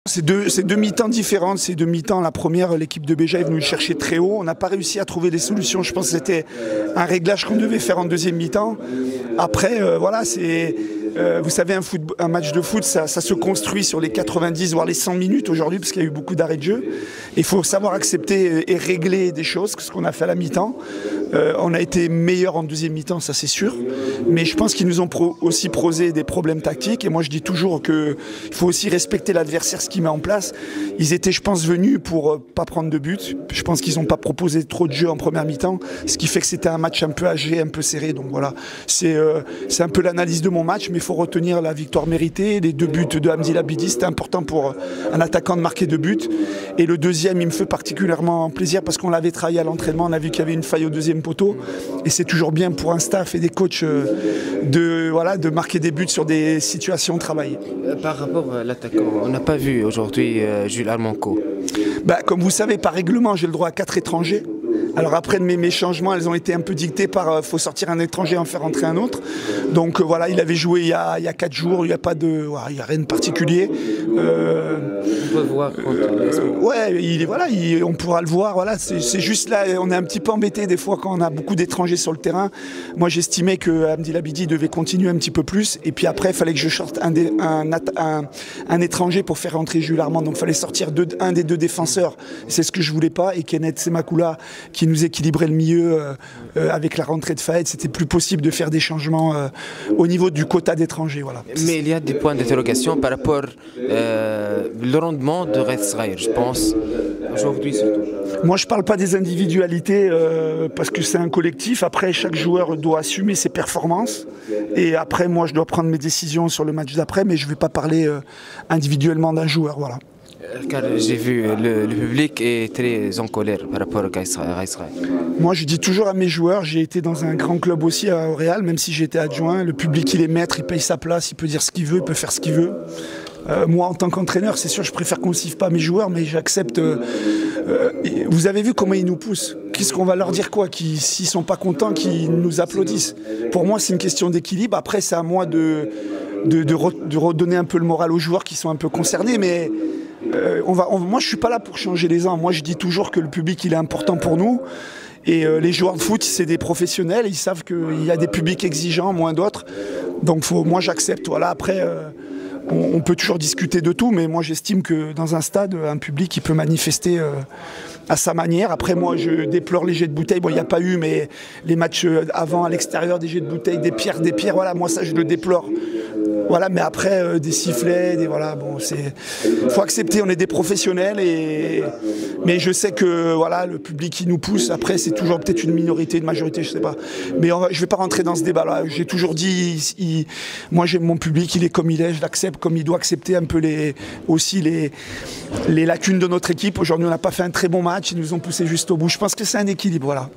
C'est deux mi-temps différentes, c'est deux mi-temps. La première, l'équipe de Béja est venue le chercher très haut. On n'a pas réussi à trouver des solutions. Je pense que c'était un réglage qu'on devait faire en deuxième mi-temps. Après, voilà, c'est... vous savez, un match de foot, ça se construit sur les 90, voire les 100 minutes aujourd'hui, parce qu'il y a eu beaucoup d'arrêts de jeu. Il faut savoir accepter et régler des choses, ce qu'on a fait à la mi-temps. On a été meilleur en deuxième mi-temps, ça c'est sûr. Mais je pense qu'ils nous ont aussi posé des problèmes tactiques. Et moi, je dis toujours qu'il faut aussi respecter l'adversaire, ce qu'il met en place. Ils étaient, je pense, venus pour pas prendre de but. Je pense qu'ils n'ont pas proposé trop de jeux en première mi-temps, ce qui fait que c'était un match un peu âgé, un peu serré. Donc voilà, c'est un peu l'analyse de mon match. Mais il faut retenir la victoire méritée. Les deux buts de Hamdi Labidi, c'était important pour un attaquant de marquer deux buts. Et le deuxième, il me fait particulièrement plaisir parce qu'on l'avait travaillé à l'entraînement. On a vu qu'il y avait une faille au deuxième poteau. Et c'est toujours bien pour un staff et des coachs de marquer des buts sur des situations travaillées. Par rapport à l'attaquant, on n'a pas vu aujourd'hui Jules Armanco. Comme vous savez, par règlement, j'ai le droit à 4 étrangers. Alors après, mes changements, elles ont été un peu dictées par faut sortir un étranger et en faire entrer un autre. Donc voilà, il avait joué il y a 4 jours, il n'y a pas de, il y a rien de particulier. On peut voir. On pourra le voir. Voilà, c'est juste là, on est un petit peu embêté des fois quand on a beaucoup d'étrangers sur le terrain. Moi, j'estimais que Hamdi Labidi devait continuer un petit peu plus. Et puis après, il fallait que je sorte un étranger pour faire rentrer Jules Armand. Donc il fallait sortir un des deux défenseurs. C'est ce que je voulais pas. Et Kenneth Semakoula, qui nous équilibrait le milieu avec la rentrée de Fahed, c'était plus possible de faire des changements au niveau du quota d'étrangers. Voilà. Mais il y a des points d'interrogation par rapport le rendement de Red Sraïr, je pense, aujourd'hui surtout. Moi, je ne parle pas des individualités parce que c'est un collectif. Après, chaque joueur doit assumer ses performances. Et après, moi, je dois prendre mes décisions sur le match d'après, mais je ne vais pas parler individuellement d'un joueur. Voilà. Car j'ai vu le public est très en colère par rapport à Gaïsraël. Moi, je dis toujours à mes joueurs, j'ai été dans un grand club aussi au Real, même si j'étais adjoint. Le public, il est maître, il paye sa place, il peut dire ce qu'il veut, il peut faire ce qu'il veut. Moi, en tant qu'entraîneur, c'est sûr, je préfère qu'on ne siffle pas mes joueurs, mais j'accepte. Vous avez vu comment ils nous poussent. Qu'est-ce qu'on va leur dire quoi? S'ils ne sont pas contents, qu'ils nous applaudissent. Pour moi, c'est une question d'équilibre. Après, c'est à moi de redonner un peu le moral aux joueurs qui sont un peu concernés, mais... moi, je suis pas là pour changer les uns. Moi, je dis toujours que le public, il est important pour nous. Et les joueurs de foot, c'est des professionnels. Ils savent qu'il y a des publics exigeants, moins d'autres. Donc, moi, j'accepte. Voilà. Après, on peut toujours discuter de tout, mais moi, j'estime que dans un stade, un public, il peut manifester à sa manière. Après, moi, je déplore les jets de bouteilles. Bon, il n'y a pas eu, mais les matchs avant, à l'extérieur, des jets de bouteilles, des pierres. Voilà, moi, ça, je le déplore. Voilà, mais après, des sifflets, voilà, bon, faut accepter, on est des professionnels, mais je sais que voilà, le public qui nous pousse, après, c'est toujours peut-être une minorité, une majorité, je sais pas. Mais je vais pas rentrer dans ce débat-là. J'ai toujours dit, moi, j'aime mon public, il est comme il est, je l'accepte comme il doit accepter un peu aussi les lacunes de notre équipe. Aujourd'hui, on n'a pas fait un très bon match, ils nous ont poussé juste au bout. Je pense que c'est un équilibre, voilà.